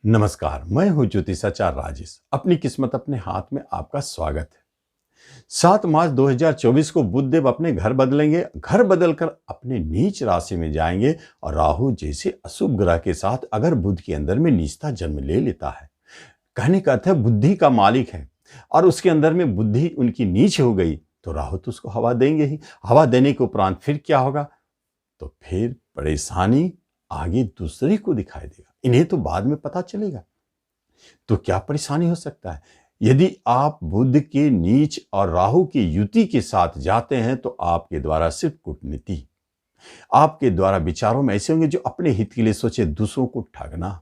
नमस्कार, मैं हूं ज्योतिषाचार्य राजेश। अपनी किस्मत अपने हाथ में आपका स्वागत है। 7 मार्च 2024 को बुध देव अपने घर बदलेंगे। घर बदलकर अपने नीच राशि में जाएंगे और राहु जैसे अशुभ ग्रह के साथ अगर बुध के अंदर में नीचता जन्म ले लेता है, कहने का अर्थ है बुद्धि का मालिक है और उसके अंदर में बुद्धि उनकी नीच हो गई तो राहु तो उसको हवा देंगे ही। हवा देने के उपरांत फिर क्या होगा? तो फिर परेशानी आगे दूसरे को दिखाई देगा। इन्हें तो बाद में पता चलेगा। तो क्या परेशानी हो सकता है? यदि आप बुध के नीच और राहु की युति के साथ जाते हैं तो आपके द्वारा सिर्फ कूटनीति, आपके द्वारा विचारों में ऐसे होंगे जो अपने हित के लिए सोचे, दूसरों को ठगना,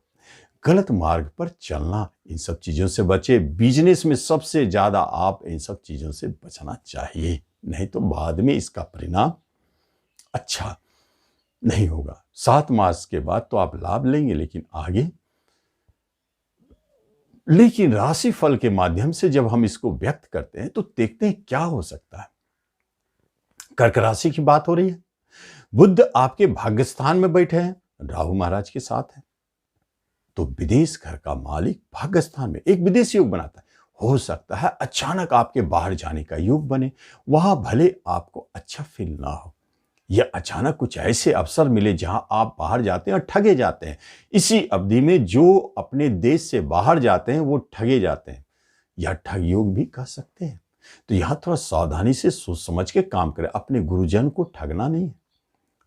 गलत मार्ग पर चलना, इन सब चीजों से बचे। बिजनेस में सबसे ज्यादा आप इन सब चीजों से बचना चाहिए, नहीं तो बाद में इसका परिणाम अच्छा नहीं होगा। 7 मार्च के बाद तो आप लाभ लेंगे, लेकिन राशि फल के माध्यम से जब हम इसको व्यक्त करते हैं तो देखते हैं क्या हो सकता है। कर्क राशि की बात हो रही है। बुध आपके भाग्य स्थान में बैठे हैं, राहु महाराज के साथ है, तो विदेश घर का मालिक भाग्य स्थान में एक विदेश योग बनाता है। हो सकता है अचानक आपके बाहर जाने का योग बने, वहां भले आपको अच्छा फील ना हो, या अचानक कुछ ऐसे अवसर मिले जहां आप बाहर जाते हैं और ठगे जाते हैं। इसी अवधि में जो अपने देश से बाहर जाते हैं वो ठगे जाते हैं, या ठग योग भी कह सकते हैं। तो यहां थोड़ा सावधानी से सोच समझ के काम करें। अपने गुरुजन को ठगना नहीं है।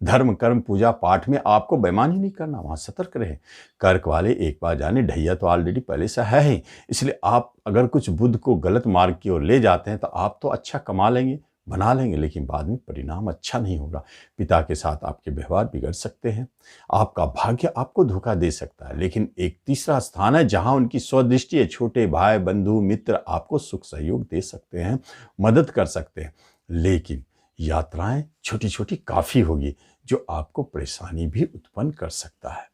धर्म कर्म पूजा पाठ में आपको बेईमानी नहीं करना, वहां सतर्क रहे। कर्क वाले एक बार जाने, ढैया तो ऑलरेडी पहले से है ही। इसलिए आप अगर कुछ बुध को गलत मार्ग की ओर ले जाते हैं तो आप तो अच्छा कमा लेंगे, बना लेंगे, लेकिन बाद में परिणाम अच्छा नहीं होगा। पिता के साथ आपके व्यवहार बिगड़ सकते हैं, आपका भाग्य आपको धोखा दे सकता है। लेकिन एक तीसरा स्थान है जहां उनकी स्वदृष्टि है। छोटे भाई बंधु मित्र आपको सुख सहयोग दे सकते हैं, मदद कर सकते हैं, लेकिन यात्राएं छोटी छोटी काफी होगी जो आपको परेशानी भी उत्पन्न कर सकता है।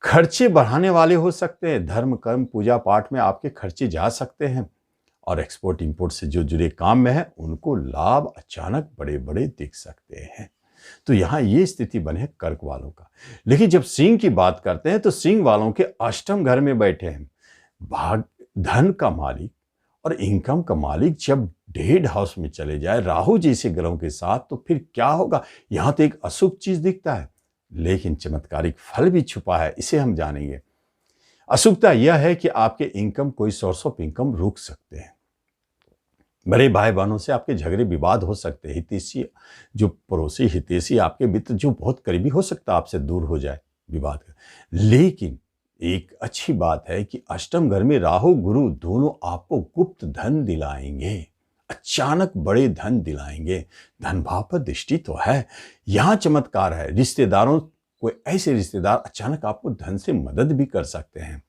खर्चे बढ़ाने वाले हो सकते हैं। धर्म कर्म पूजा पाठ में आपके खर्चे जा सकते हैं, और एक्सपोर्ट इंपोर्ट से जो जुड़े काम में है उनको लाभ अचानक बड़े बड़े दिख सकते हैं। तो यहां ये स्थिति बने है कर्क वालों का। लेकिन जब सिंह की बात करते हैं तो सिंह वालों के अष्टम घर में बैठे हैं भाग, धन का मालिक और इनकम का मालिक जब डेड हाउस में चले जाए राहु जैसे ग्रहों के साथ, तो फिर क्या होगा? यहां तो एक अशुभ चीज दिखता है, लेकिन चमत्कारिक फल भी छुपा है, इसे हम जानेंगे। अशुभता यह है कि आपके इनकम, कोई सोर्स ऑफ इनकम रुक सकते हैं। बड़े भाई बहनों से आपके झगड़े विवाद हो सकते हैं। हितैषी, जो पड़ोसी हितैषी आपके मित्र जो बहुत करीबी हो सकता है, आपसे दूर हो जाए विवाद कर। लेकिन एक अच्छी बात है कि अष्टम घर में राहु गुरु दोनों आपको गुप्त धन दिलाएंगे, अचानक बड़े धन दिलाएंगे। धन भाव पर दृष्टि तो है, यहां चमत्कार है। रिश्तेदारों, कोई ऐसे रिश्तेदार अचानक आपको धन से मदद भी कर सकते हैं।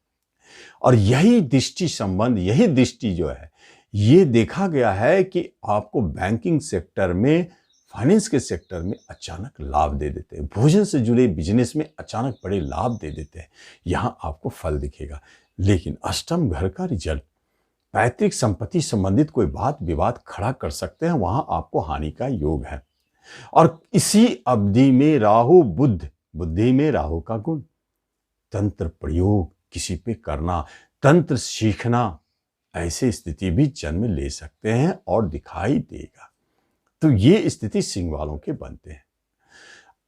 और यही दृष्टि संबंध, यही दृष्टि जो है, ये देखा गया है कि आपको बैंकिंग सेक्टर में, फाइनेंस के सेक्टर में अचानक लाभ दे देते हैं। भोजन से जुड़े बिजनेस में अचानक बड़े लाभ दे देते हैं। यहां आपको फल दिखेगा। लेकिन अष्टम घर का रिजल्ट, पैतृक संपत्ति संबंधित कोई बात विवाद खड़ा कर सकते हैं, वहां आपको हानि का योग है। और इसी अवधि में राहु बुध, बुद्धि में राहु का गुण, तंत्र प्रयोग किसी पे करना, तंत्र सीखना, ऐसी स्थिति भी जन्म ले सकते हैं और दिखाई देगा। तो ये स्थिति सिंह वालों के बनते हैं।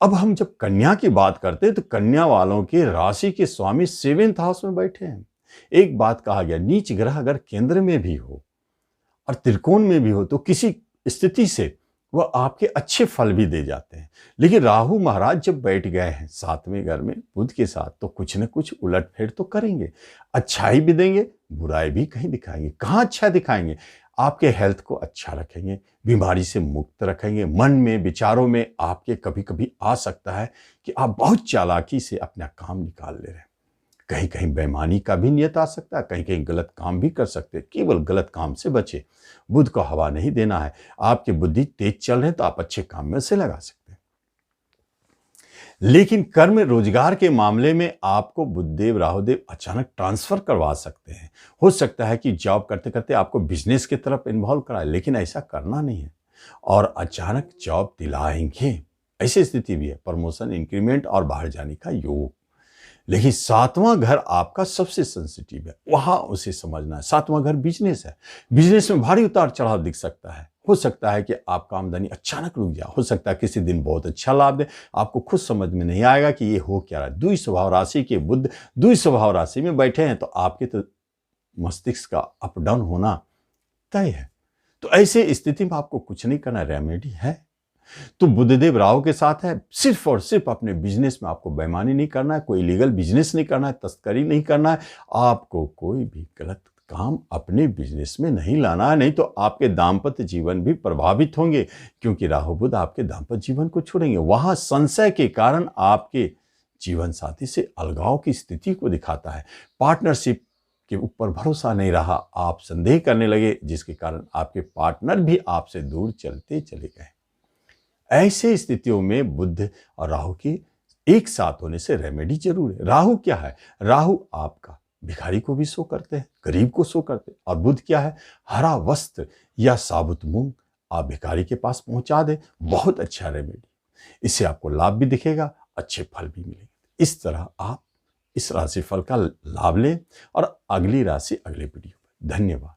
अब हम जब कन्या की बात करते हैं तो कन्या वालों के राशि के स्वामी 7th हाउस में बैठे हैं। एक बात कहा गया, नीच ग्रह अगर केंद्र में भी हो और त्रिकोण में भी हो तो किसी स्थिति से वह आपके अच्छे फल भी दे जाते हैं। लेकिन राहु महाराज जब बैठ गए हैं 7वें घर में बुध के साथ, तो कुछ न कुछ उलटफेर तो करेंगे। अच्छाई भी देंगे, बुराई भी कहीं दिखाएंगे। कहाँ अच्छा दिखाएंगे? आपके हेल्थ को अच्छा रखेंगे, बीमारी से मुक्त रखेंगे। मन में, विचारों में आपके कभी कभी आ सकता है कि आप बहुत चालाकी से अपना काम निकाल ले रहे हैं। कहीं कहीं बेईमानी का भी नियत आ सकता है, कहीं कहीं गलत काम भी कर सकते हैं। केवल गलत काम से बचे। बुध को हवा नहीं देना है। आपकी बुद्धि तेज चल रहे हैं तो आप अच्छे काम में से लगा सकते हैं। लेकिन कर्म रोजगार के मामले में आपको बुधदेव राहुदेव अचानक ट्रांसफर करवा सकते हैं। हो सकता है कि जॉब करते करते आपको बिजनेस की तरफ इन्वॉल्व कराए, लेकिन ऐसा करना नहीं है। और अचानक जॉब दिलाएंगे, ऐसी स्थिति भी है। प्रमोशन, इंक्रीमेंट और बाहर जाने का योग। लेकिन सातवां घर आपका सबसे सेंसिटिव है, वहां उसे समझना है। सातवां घर बिजनेस है। बिजनेस में भारी उतार चढ़ाव दिख सकता है। हो सकता है कि आपका आमदनी अचानक रुक जाए, हो सकता है किसी दिन बहुत अच्छा लाभ दे, आपको खुद समझ में नहीं आएगा कि ये हो क्या रहा है। द्वि स्वभाव राशि के बुध द्वि स्वभाव राशि में बैठे हैं, तो आपके तो मस्तिष्क का अप डाउन होना तय है। तो ऐसे स्थिति में आपको कुछ नहीं करना, रेमेडी है। तो बुधदेव राहु के साथ है, सिर्फ और सिर्फ अपने बिजनेस में आपको बेईमानी नहीं करना है, कोई इलीगल बिजनेस नहीं करना है, तस्करी नहीं करना है, आपको कोई भी गलत काम अपने बिजनेस में नहीं लाना है। नहीं तो आपके दाम्पत्य जीवन भी प्रभावित होंगे, क्योंकि राहु बुध आपके दाम्पत्य जीवन को छोड़ेंगे। वहां संशय के कारण आपके जीवन साथी से अलगाव की स्थिति को दिखाता है। पार्टनरशिप के ऊपर भरोसा नहीं रहा, आप संदेह करने लगे, जिसके कारण आपके पार्टनर भी आपसे दूर चलते चले गए। ऐसे स्थितियों में बुध और राहु की एक साथ होने से रेमेडी जरूर है। राहु क्या है? राहु आपका भिखारी को भी शो करते हैं, गरीब को शो करते हैं। और बुध क्या है? हरा वस्त्र या साबुत मूंग आप भिखारी के पास पहुंचा दें, बहुत अच्छा रेमेडी। इससे आपको लाभ भी दिखेगा, अच्छे फल भी मिलेंगे। इस तरह आप इस राशिफल का लाभ लें। और अगली राशि अगले वीडियो में। धन्यवाद।